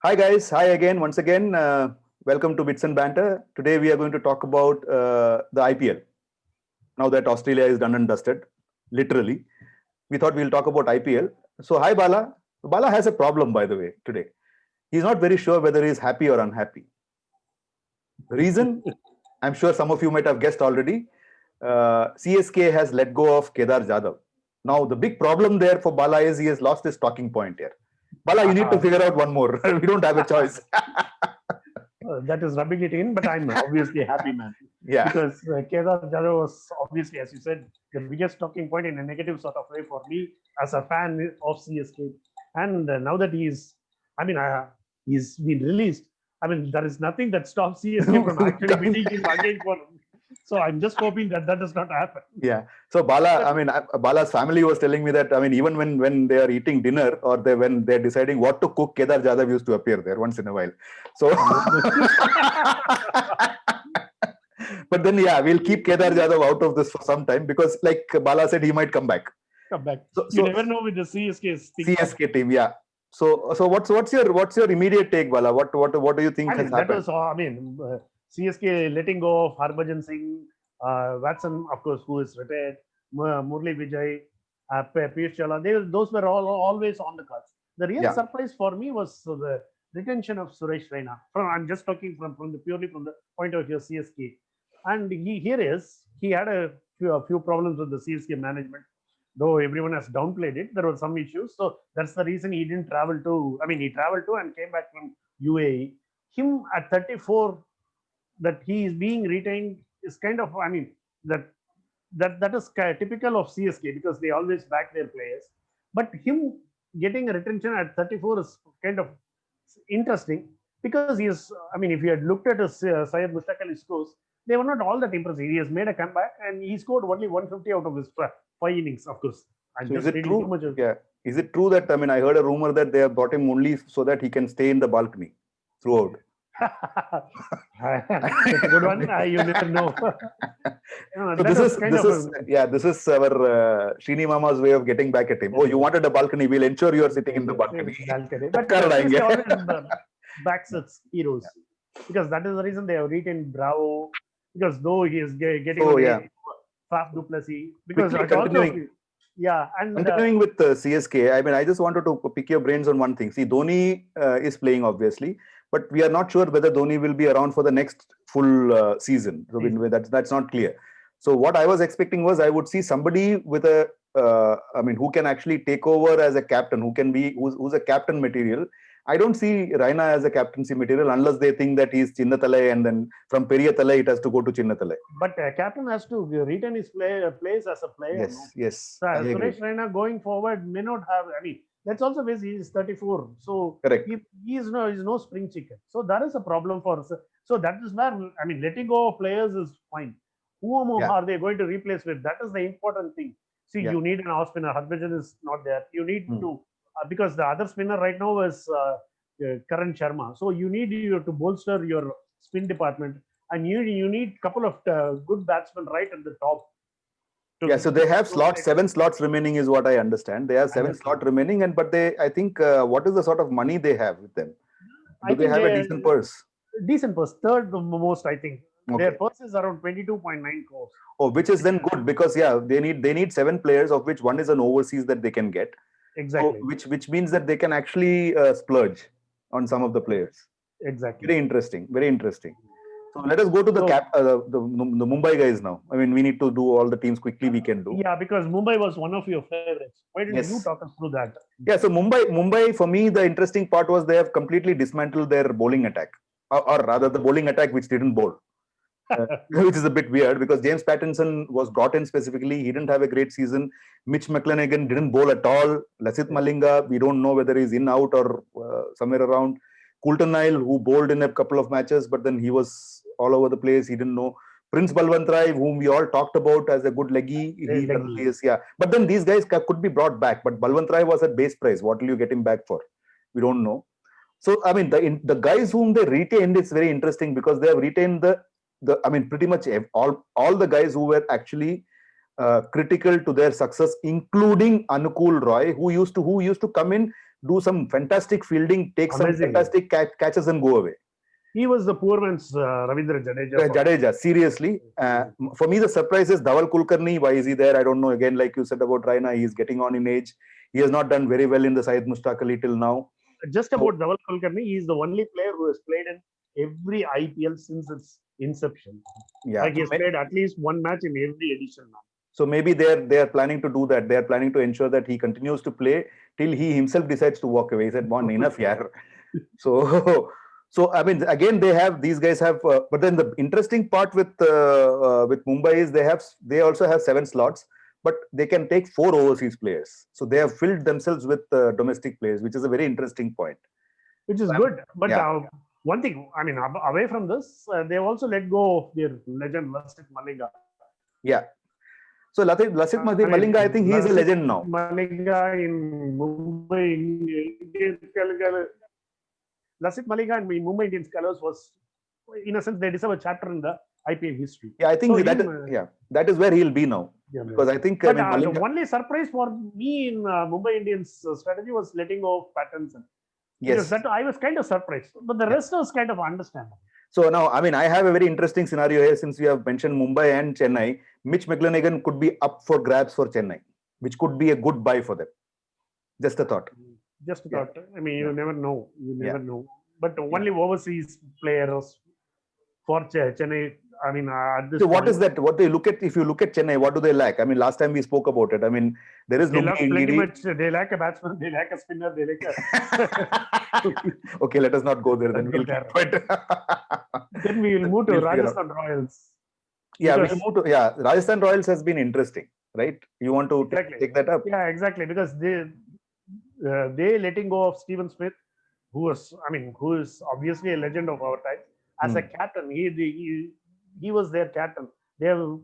Hi guys, hi again, once again. Welcome to Bits and Banter. Today we are going to talk about the IPL. Now that Australia is done and dusted, literally, we thought we'll talk about IPL. So hi Bala. Bala has a problem, by the way, today. He's not very sure whether he's happy or unhappy. The reason, I'm sure some of you might have guessed already. CSK has let go of Kedhar Kadhav. Now the big problem there for Bala is he has lost his talking point here. Bala, you need to figure out one more. We don't have a choice. That is rubbing it in, but I'm obviously happy, man. Yeah. Because Kedhar Kadhav was obviously, as you said, the biggest talking point in a negative sort of way for me as a fan of CSK. And now that he's been released, there is nothing that stops CSK from actually bidding him again for. So I'm just hoping that does not happen. Yeah. So Bala, Bala's family was telling me that, even when they are eating dinner or when they're deciding what to cook, Kedhar Kadhav used to appear there once in a while. So, but then, yeah, we'll keep Kedhar Kadhav out of this for some time because, like Bala said, he might come back. So you never know with the CSK team, yeah. So what's your immediate take, Bala? What do you think has happened? CSK letting go of Harbhajan Singh, Watson, of course, who is retired, Murli Vijay, Piyush Chawla. Those were always on the cards. The real surprise for me was the retention of Suresh Raina. I'm just talking purely from the point of view of CSK. And he had a few problems with the CSK management. Though everyone has downplayed it, there were some issues. So that's the reason he didn't travel to. He traveled to and came back from UAE. Him at 34, that he is being retained is kind of, that is typical of CSK because they always back their players. But him getting a retention at 34 is kind of interesting because he is, if you had looked at his Syed Mushtaq Ali scores, they were not all that impressive. He has made a comeback and he scored only 150 out of his 5 innings, of course. So is it true? Yeah. Is it true that, I heard a rumor that they have brought him only so that he can stay in the balcony throughout? It's a good one. You never know. So this is our Srini Mama's way of getting back at him. Oh, you wanted a balcony? We'll ensure you are sitting in the balcony. But always backs its heroes because that is the reason they have retained Bravo because though he is getting Faf du Plessis because continuing with CSK. I just wanted to pick your brains on one thing. See, Dhoni is playing obviously, but we are not sure whether Dhoni will be around for the next full season. So that's not clear. So what I was expecting was I would see somebody with who can actually take over as a captain, who's a captain material. I don't see Raina as a captaincy material unless they think that he's Chinnathalai and then from Periyathalai it has to go to Chinnathalai. But captain has to retain his place as a player. Yes. So Suresh Raina going forward may not have. Let's also base he is 34. So correct. He is no spring chicken. So that is a problem for us. So that is where letting go of players is fine. Whom are they going to replace with? That is the important thing. See, you need an off spinner. Harbhajan is not there. You need to because the other spinner right now is Karan Sharma. So you need to bolster your spin department, and you need a couple of good batsmen right at the top. So they have 7 slots remaining is what I understand. They have 7 slots remaining, but I think what is the sort of money they have with them? Do they have a decent purse? Decent purse, third most, I think. Okay. Their purse is around 22.9 crores. Oh, which is then good because they need 7 players, of which one is an overseas that they can get. Exactly. So, which means that they can actually splurge on some of the players. Exactly. Very interesting. So let us go to the Mumbai guys now. We need to do all the teams quickly we can do. Yeah, because Mumbai was one of your favorites. Why didn't you talk us through that? Yeah, so Mumbai for me, the interesting part was they have completely dismantled their bowling attack. Or rather the bowling attack which didn't bowl. Which is a bit weird because James Pattinson was brought in specifically. He didn't have a great season. Mitch McClenaghan didn't bowl at all. Lasith Malinga, we don't know whether he's in, out or somewhere around. Coulter Nile, who bowled in a couple of matches, but then he was all over the place. He didn't know. Prince Balwant Rai, whom we all talked about as a good leggy, he suddenly is, But then these guys could be brought back. But Balwant Rai was at base price. What will you get him back for? We don't know. So, the guys whom they retained is very interesting because they have retained pretty much all the guys who were actually critical to their success, including Anukul Roy, who used to come in do some fantastic fielding, take some Amazing. fantastic catches and go away. He was the poor man's Ravindra Jadeja. Jadeja, seriously. For me, the surprise is Dhaval Kulkarni. Why is he there? I don't know. Again, like you said about Raina, he is getting on in age. He has not done very well in the Syed Mushtaq Ali till now. Just about Dhaval Kulkarni, he is the only player who has played in every IPL since its inception. Yeah, like he has played at least one match in every edition now. So maybe they are planning to do that. They are planning to ensure that he continues to play till he himself decides to walk away. He said, "Bon, enough, yaar." So I mean, again, these guys have. But then the interesting part with Mumbai is they also have 7 slots, but they can take 4 overseas players. So they have filled themselves with domestic players, which is a very interesting point. Which is good, but one thing, I mean, away from this, they've also let go of their legend Lasith Malinga. Yeah. So Lasith Malinga, I think he is a legend now. Malinga in Mumbai Indians, Lasith Malinga in Mumbai Indians colors was, in a sense, they deserve a chapter in the IPL history. Yeah, I think that is where he'll be now. Yeah, because I think the only surprise for me in Mumbai Indians strategy was letting go of Pattinson. Yes, that I was kind of surprised, but the rest was kind of understandable. So now, I mean, I have a very interesting scenario here since we have mentioned Mumbai and Chennai. Mitch McClenaghan could be up for grabs for Chennai, which could be a good buy for them. Just a thought. Just a thought. I mean, you never know. You never know. But only overseas players for Chennai. I mean, at this so what is that? What they look at? If you look at Chennai, what do they lack? I mean, last time we spoke about it. I mean, there is they lack a batsman. They lack a spinner. They lack a. Okay, let us not go there. Then then we will move to Rajasthan Royals. Yeah, we'll move to Rajasthan Royals has been interesting, right? You want to take that up? Yeah, exactly. Because they letting go of Stephen Smith, who is obviously a legend of our time as a captain. He was their captain. They have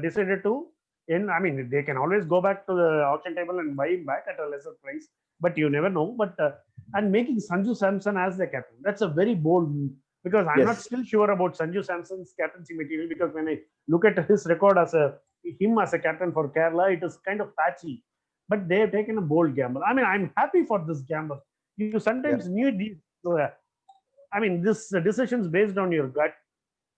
decided to, they can always go back to the auction table and buy him back at a lesser price, but you never know. But and making Sanju Samson as the captain, that's a very bold move, because I'm not still sure about Sanju Samson's captaincy material, because when I look at his record as a captain for Kerala, it is kind of patchy. But they have taken a bold gamble. I mean, I'm happy for this gamble. You sometimes need these. This decisions based on your gut.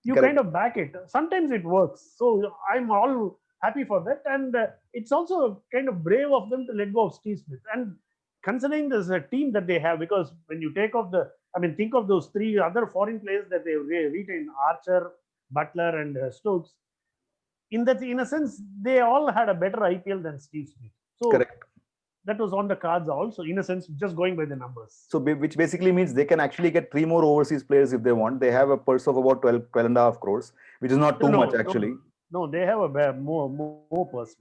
You kind of back it. Sometimes it works. So I'm all happy for that. And it's also kind of brave of them to let go of Steve Smith. And considering there's a team that they have, because when you take off think of those 3 other foreign players that they retained, Archer, Butler, and Stokes. In a sense, they all had a better IPL than Steve Smith. So correct. That was on the cards also, in a sense, just going by the numbers. So, which basically means they can actually get 3 more overseas players if they want. They have a purse of about 12.5 crores, which is not too much actually. No, they have a more purse.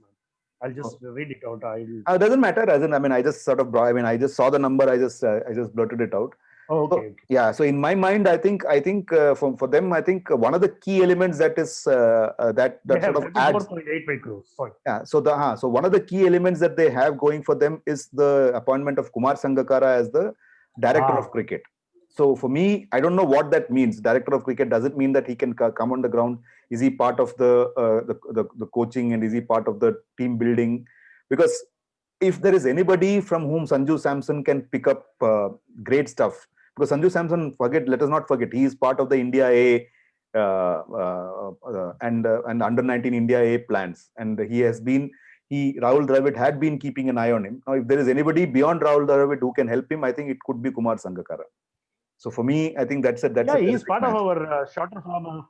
I'll just read it out. It doesn't matter. I just sort of I just saw the number. I just blurted it out. Oh, okay. So, so in my mind, I think for them, I think one of the key elements that is that sort of adds 4.85 crores. Sorry. Yeah. So one of the key elements that they have going for them is the appointment of Kumar Sangakkara as the director of cricket. So for me, I don't know what that means. Director of cricket, does it mean that he can come on the ground? Is he part of the coaching, and is he part of the team building? Because if there is anybody from whom Sanju Samson can pick up great stuff, because Sanju Samson, let us not forget, he is part of the India A and under 19 India A plans, and Rahul Dravid had been keeping an eye on him. Now, if there is anybody beyond Rahul Dravid who can help him, I think it could be Kumar Sangakkara. So for me, I think that's he's part of our shorter form of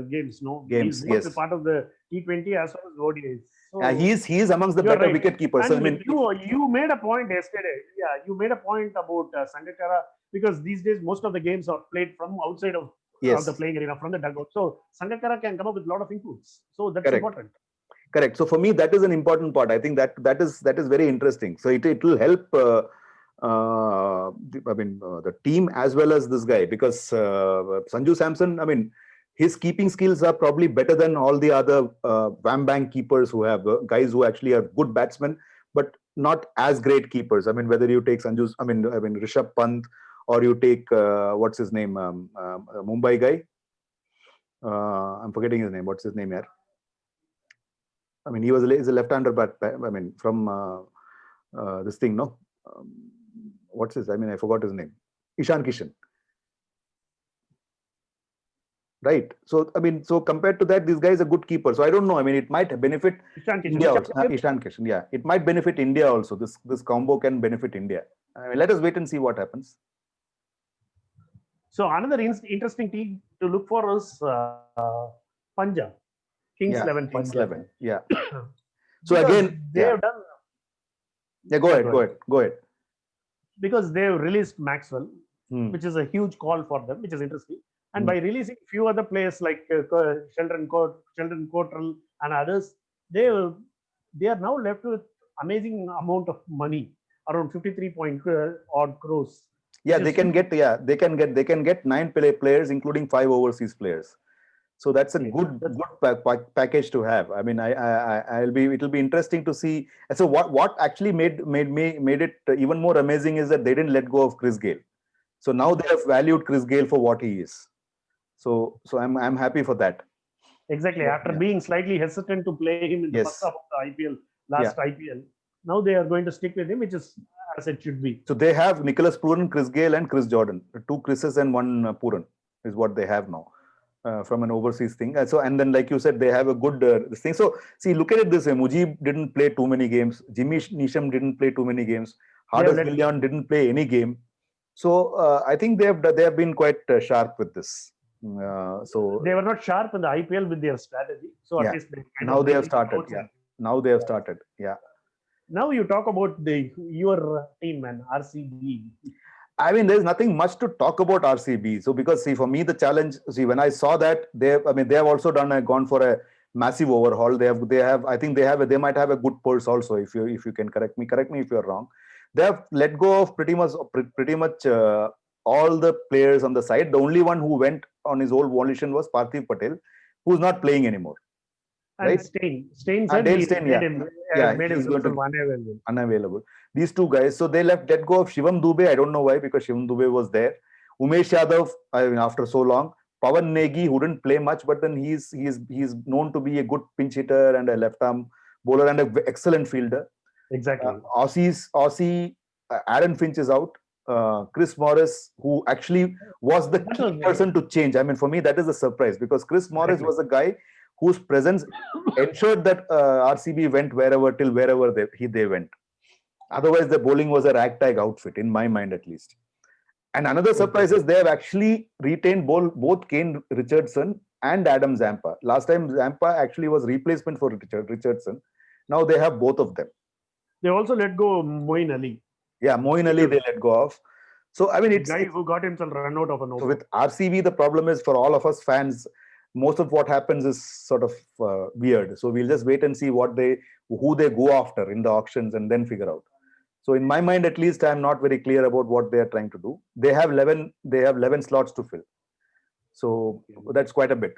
games. No, games. He's part of the T20 as well as ODIs. So he is amongst the better wicket keepers. So, you made a point yesterday. Yeah, you made a point about Sangakkara, because these days most of the games are played from outside of the playing arena, from the dugout. So Sangakkara can come up with a lot of inputs. So that's important. Correct. So for me, that is an important part. I think that is very interesting. So it will help. The team as well as this guy, because Sanju Samson, his keeping skills are probably better than all the other wham bang keepers who have guys who actually are good batsmen, but not as great keepers. Whether you take Rishabh Pant, or you take what's his name, Mumbai guy. I'm forgetting his name. What's his name here? He's a left-hander, but from this thing, no? What's his? I mean, I forgot his name. Ishan Kishan. Right. So, I mean, so compared to that, this guy is a good keeper. So I don't know. I mean, it might benefit Ishan Kishan. India also. Ishan Kishan, yeah. It might benefit India also. This combo can benefit India. I mean, let us wait and see what happens. So another interesting team to look for is Punjab, Kings 11 team. Kings 11, yeah. So Because again, they have done. Yeah, go ahead. Because they have released Maxwell, Hmm. which is a huge call for them, which is interesting. And by releasing few other players like Sheldon Cottrell and others, they are now left with amazing amount of money, around 53 odd crores. Yeah, which they is can huge. get they can get 9 players, including 5 overseas players. So that's a Yes, good that's- package to have. I mean, it'll be interesting to see. So what actually made it even more amazing is that they didn't let go of Chris Gayle. So now they have valued Chris Gayle for what he is. So I'm happy for that. Exactly. Yeah, After yeah. being slightly hesitant to play him in the Yes. first half of the IPL, last IPL, now they are going to stick with him, which is as it should be. So they have Nicholas Pooran, Chris Gayle, and Chris Jordan. 2 Chris's and 1 Pooran is what they have now from an overseas thing. So and then, like you said, they have a good this thing. So see, look at it this way: Mujib didn't play too many games. Jimmy Neesham didn't play too many games. Hardus Million didn't play any game. So I think they have been quite sharp with this. So they were not sharp in the IPL with their strategy. So at least now they have started. Yeah, now they have started. Yeah. Now you talk about your team, man, RCB. I mean, there's nothing much to talk about RCB. So because see, for me, the challenge. See, when I saw that they have also gone for a massive overhaul. I think they might have a good pulse also. If you can correct me if you're wrong. They have let go of pretty much all the players on the side. The only one who went on his own volition was Parthiv Patel, who's not playing anymore. And right? Stein said Dale he Steyn, made himself unavailable. These 2 guys. So they let go of Shivam Dubey. I don't know why, because Shivam Dubey was there. Umesh Yadav, I mean, after so long. Pawan Negi, who didn't play much, but then he's known to be a good pinch hitter and a left arm bowler and an excellent fielder. Exactly. Aussie Aaron Finch is out. Chris Morris, who actually was the key person to change. I mean, for me, that is a surprise, because Chris Morris was a guy whose presence ensured that RCB went wherever they went. Otherwise, the bowling was a ragtag outfit, in my mind at least. And another surprise is they have actually retained both Kane Richardson and Adam Zampa. Last time Zampa actually was replacement for Richardson. Now they have both of them. They also let go Moeen Ali. Yeah, Moeen Ali they let go of. So I mean, it's guy who got himself run out of an over. So with RCB, the problem is for all of us fans, most of what happens is sort of weird. So we'll just wait and see who they go after in the auctions and then figure out. So in my mind, at least, I'm not very clear about what they are trying to do. They have 11 slots to fill. So that's quite a bit.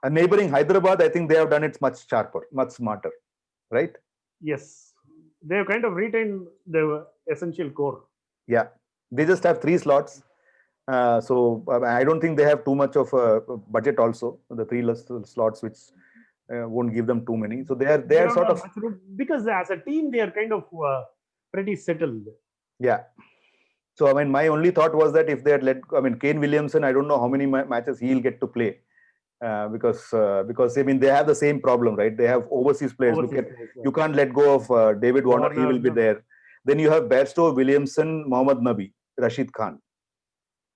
A neighboring Hyderabad, I think they have done it much sharper, much smarter, right? Yes. They have kind of retained the essential core. Yeah. They just have 3 slots. So I don't think they have too much of a budget also. The 3 slots, which won't give them too many. So they are sort of, because as a team they are kind of pretty settled. Yeah. So I mean, my only thought was that if they had Kane Williamson, I don't know how many matches he'll get to play, because I mean they have the same problem, right? They have overseas players. You can't let go of David Warner. He will be there. Then you have Bairstow, Williamson, Mohammad Nabi, Rashid Khan.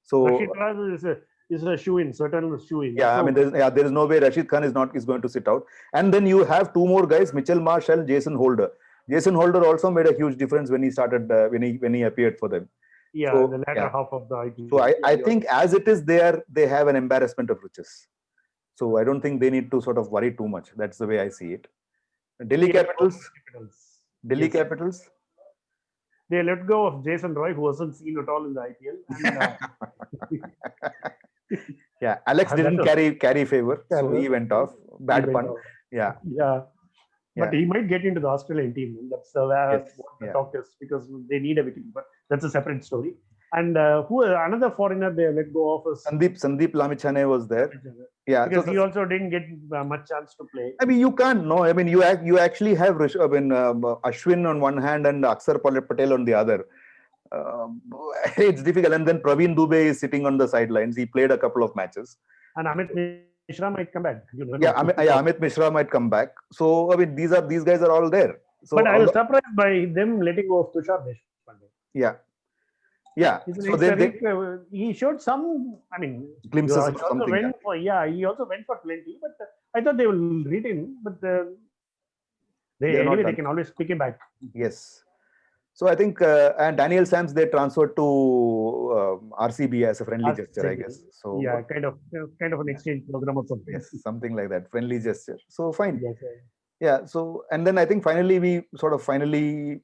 So Rashid Khan is a shoe-in, certain shoe-in. Yeah, so, I mean, there is no way Rashid Khan is going to sit out. And then you have 2 more guys, Mitchell Marsh and Jason Holder. Jason Holder also made a huge difference when he started when he appeared for them. Yeah, so, the latter half of the IPL. So I think as it is, they have an embarrassment of riches. So I don't think they need to sort of worry too much. That's the way I see it. Delhi Capitals. Capitals. They let go of Jason Roy, who wasn't seen at all in the IPL. And, yeah, Alex didn't carry favor, so he went off. Bad pun. Yeah. But he might get into the Australian team. That's what the talk is, because they need a victim. But that's a separate story. And who another foreigner they let go of is Sandeep Lamichhane was there. Yeah, because he also didn't get much chance to play. I mean, you can't know. I mean, you actually have Ashwin on one hand and Akshar Patel on the other. It's difficult. And then Praveen Dubey is sitting on the sidelines. He played a couple of matches. And Amit Mishra might come back. Amit Mishra might come back. So I mean, these guys are all there. So, but I was surprised by them letting go of Tushar Deshpande. Yeah. So he showed some. I mean, glimpses of he also something. He also went for plenty. But I thought they will retain. But they can always pick him back. Yes. So I think and Daniel Sams they transferred to RCB as a friendly gesture, I guess. So yeah, kind of an exchange program or something. Yes, something like that, friendly gesture. So fine. Yes, yeah. So and then I think finally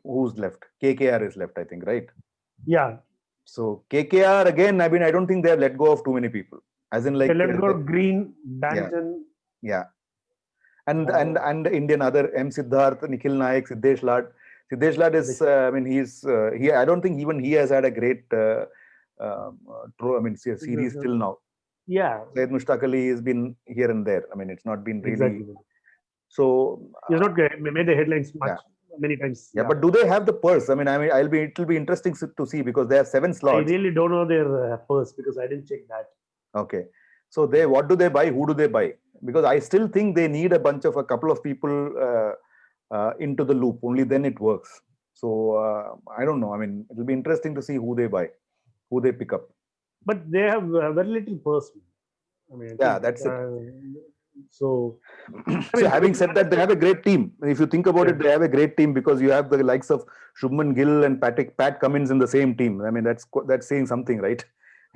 who's left? KKR is left, I think, right? Yeah. So KKR again. I mean, I don't think they have let go of too many people. As in, like they let go of Green, Danton. Yeah. And Indian other M Siddharth, Nikhil Nayak, Siddesh Lad. Siddesh Lad is, I mean, I don't think even he has had a great, series till now. Yeah. Syed Mushtaq Ali has been here and there. I mean, it's not been really. Exactly. So he's not made the headlines many times. Yeah, but do they have the purse? I mean, it'll be interesting to see because they have 7 slots. I really don't know their purse because I didn't check that. Okay. So what do they buy? Who do they buy? Because I still think they need a couple of people into the loop. Only then it works. So I don't know. I mean, it'll be interesting to see who they buy, who they pick up. But they have very little purse. I mean, that's it. So having said that, they have a great team. If you think about it, they have a great team because you have the likes of Shubman Gill and Pat Cummins in the same team. I mean, that's saying something, right?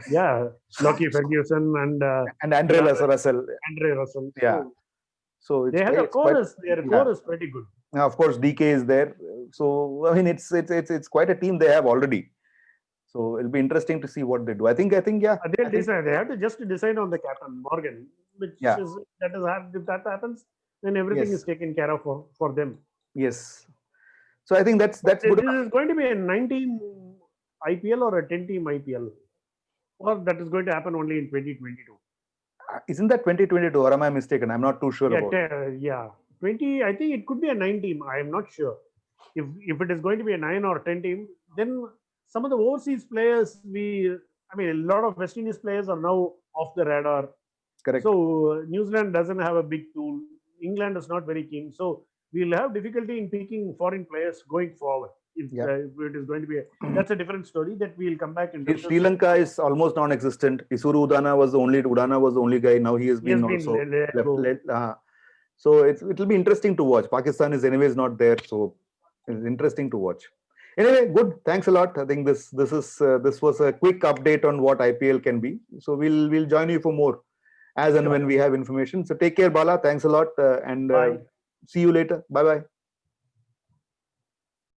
Yeah, Lockie Ferguson and Andre Russell. Yeah. So they have a chorus. Their core is pretty good. Now, of course, DK is there. So I mean, it's quite a team they have already. So it'll be interesting to see what they do. I think yeah. They'll decide. They have to just decide on the captain Morgan, which is if that happens, then everything is taken care of for them. Yes. So I think that's good. This is going to be a 9-team IPL or a 10-team IPL, or that is going to happen only in 2022. Isn't that 2022, or am I mistaken? I'm not too sure about it. 20. I think it could be a 9-team. I am not sure. If it is going to be a 9 or 10-team, then some of the overseas players, a lot of West Indies players are now off the radar. Correct. So New Zealand doesn't have a big tool. England is not very keen. So we'll have difficulty in picking foreign players going forward. If it is going to be that's a different story that we'll come back and Sri Lanka is almost non-existent. Isuru Udana was the only guy. Now he has been also left. So it'll be interesting to watch. Pakistan is anyways not there, so it's interesting to watch. Anyway, good. Thanks a lot. I think this was a quick update on what IPL can be. So we'll join you for more as and when we have information. So take care, Bala. Thanks a lot, and see you later. Bye bye.